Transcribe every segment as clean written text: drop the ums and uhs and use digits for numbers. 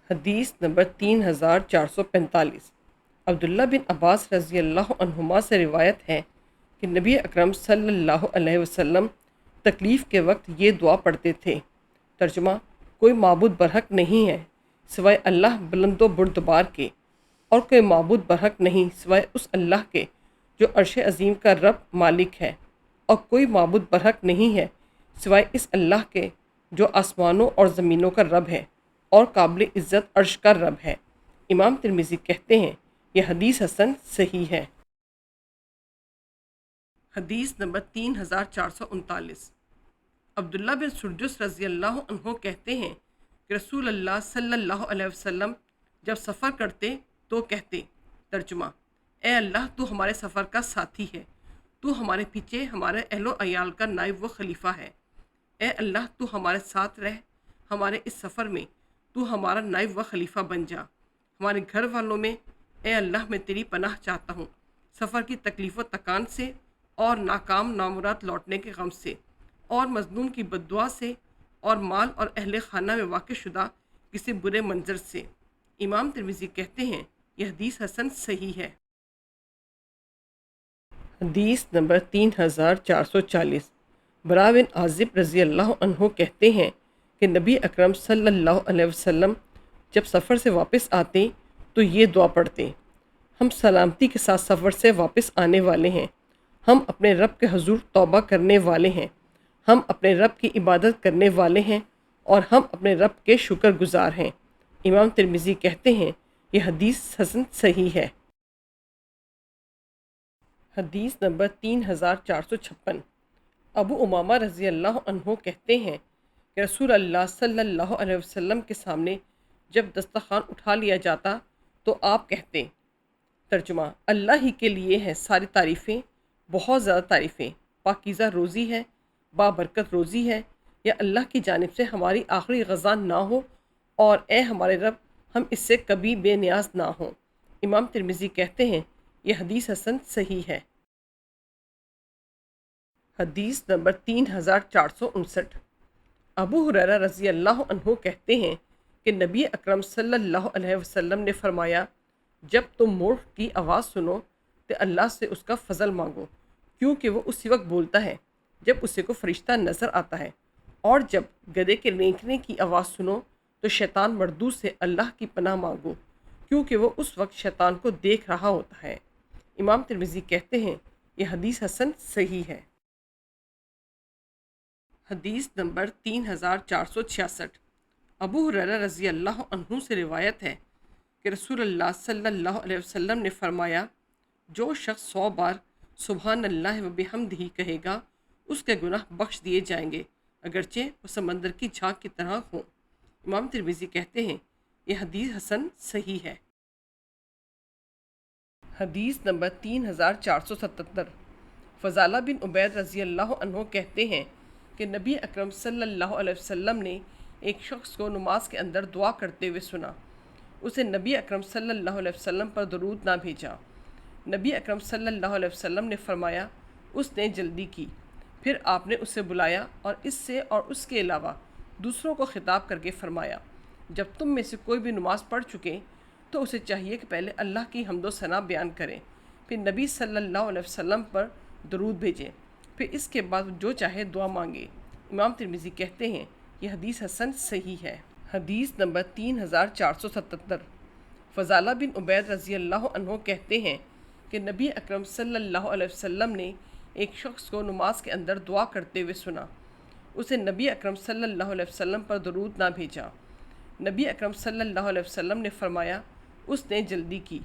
حدیث نمبر 3445۔ عبداللہ بن عباس رضی اللہ عنہما سے روایت ہے کہ نبی اکرم صلی اللہ علیہ وسلم تکلیف کے وقت یہ دعا پڑھتے تھے۔ ترجمہ: کوئی معبود برحق نہیں ہے سوائے اللہ بلند و بردبار کے، اور کوئی معبود برحق نہیں سوائے اس اللہ کے جو عرش عظیم کا رب مالک ہے، اور کوئی معبود برحق نہیں ہے سوائے اس اللہ کے جو آسمانوں اور زمینوں کا رب ہے اور قابل عزت عرش کا رب ہے۔ امام ترمذی کہتے ہیں یہ حدیث حسن صحیح ہے۔ حدیث نمبر 3439۔ عبداللہ بن سرجس رضی اللہ عنہ کہتے ہیں کہ رسول اللہ صلی اللہ علیہ وسلم جب سفر کرتے تو کہتے، ترجمہ: اے اللہ تو ہمارے سفر کا ساتھی ہے، تو ہمارے پیچھے ہمارے اہل و عیال کا نائب و خلیفہ ہے۔ اے اللہ تو ہمارے ساتھ رہ، ہمارے اس سفر میں تو ہمارا نائب و خلیفہ بن جا، ہمارے گھر والوں میں اے اللہ میں تیری پناہ چاہتا ہوں، سفر کی تکلیف و تکان سے، اور ناکام نامراد لوٹنے کے غم سے، اور مظلوم کی بددعا سے، اور مال اور اہل خانہ میں واقع شدہ کسی برے منظر سے۔ امام ترمذی کہتے ہیں یہ حدیث حسن صحیح ہے۔ حدیث نمبر 3440۔ برا بن عازب رضی اللہ عنہ کہتے ہیں کہ نبی اکرم صلی اللہ علیہ وسلم جب سفر سے واپس آتے تو یہ دعا پڑھتے: ہم سلامتی کے ساتھ سفر سے واپس آنے والے ہیں، ہم اپنے رب کے حضور توبہ کرنے والے ہیں، ہم اپنے رب کی عبادت کرنے والے ہیں، اور ہم اپنے رب کے شکر گزار ہیں۔ امام ترمذی کہتے ہیں یہ حدیث حسن صحیح ہے۔ حدیث نمبر 3456۔ ابو امامہ رضی اللہ عنہ کہتے ہیں کہ رسول اللہ صلی اللہ علیہ وسلم کے سامنے جب دسترخوان اٹھا لیا جاتا تو آپ کہتے، ترجمہ: اللہ ہی کے لیے ہیں ساری تعریفیں، بہت زیادہ تعریفیں، پاکیزہ روزی ہے، بابرکت روزی ہے، یا اللہ کی جانب سے ہماری آخری غذا نہ ہو، اور اے ہمارے رب ہم اس سے کبھی بے نیاز نہ ہوں۔ امام ترمذی کہتے ہیں یہ حدیث حسن صحیح ہے۔ حدیث نمبر 3459۔ ابو ہریرہ رضی اللہ عنہ کہتے ہیں کہ نبی اکرم صلی اللہ علیہ وسلم نے فرمایا، جب تم مورخ کی آواز سنو تو اللہ سے اس کا فضل مانگو، کیونکہ وہ اسی وقت بولتا ہے جب اسے کو فرشتہ نظر آتا ہے، اور جب گدھے کے رینکنے کی آواز سنو تو شیطان مردود سے اللہ کی پناہ مانگو، کیونکہ وہ اس وقت شیطان کو دیکھ رہا ہوتا ہے۔ امام ترمذی کہتے ہیں یہ حدیث حسن صحیح ہے۔ حدیث نمبر 3466۔ ابو ہریرہ رضی اللہ عنہ سے روایت ہے کہ رسول اللہ صلی اللہ علیہ وسلم نے فرمایا، جو شخص 100 بار سبحان اللہ و بحمدہ کہے گا اس کے گناہ بخش دیے جائیں گے، اگرچہ وہ سمندر کی جھاگ کی طرح ہوں۔ امام ترمذی کہتے ہیں یہ حدیث حسن صحیح ہے۔ حدیث نمبر 3477۔ فضالہ بن عبید رضی اللہ عنہ کہتے ہیں کہ نبی اکرم صلی اللہ علیہ وسلم نے ایک شخص کو نماز کے اندر دعا کرتے ہوئے سنا، اسے نبی اکرم صلی اللہ علیہ وسلم پر درود نہ بھیجا۔ نبی اکرم صلی اللہ علیہ وسلم نے فرمایا، اس نے جلدی کی۔ پھر آپ نے اسے بلایا اور اس سے اور اس کے علاوہ دوسروں کو خطاب کر کے فرمایا، جب تم میں سے کوئی بھی نماز پڑھ چکے تو اسے چاہیے کہ پہلے اللہ کی حمد و ثنا بیان کریں، پھر نبی صلی اللہ علیہ وسلم پر درود بھیجیں، پھر اس کے بعد جو چاہے دعا مانگے۔ امام ترمذی کہتے ہیں یہ حدیث حسن صحیح ہے۔ حدیث نمبر 3477۔ فضالہ بن عبید رضی اللہ عنہ کہتے ہیں کہ نبی اکرم صلی اللہ علیہ وسلم نے ایک شخص کو نماز کے اندر دعا کرتے ہوئے سنا، اسے نبی اکرم صلی اللہ علیہ وسلم پر درود نہ بھیجا۔ نبی اکرم صلی اللہ علیہ وسلم نے فرمایا، اس نے جلدی کی۔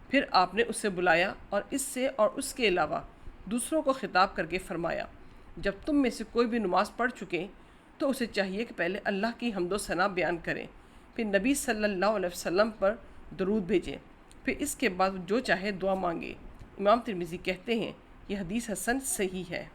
پھر آپ نے اسے بلایا اور اس سے اور اس کے علاوہ دوسروں کو خطاب کر کے فرمایا، جب تم میں سے کوئی بھی نماز پڑھ چکے تو اسے چاہیے کہ پہلے اللہ کی حمد و ثنا بیان کریں، پھر نبی صلی اللہ علیہ وسلم پر درود بھیجیں، پھر اس کے بعد جو چاہے دعا مانگے۔ امام ترمذی کہتے ہیں یہ حدیث حسن صحیح ہے۔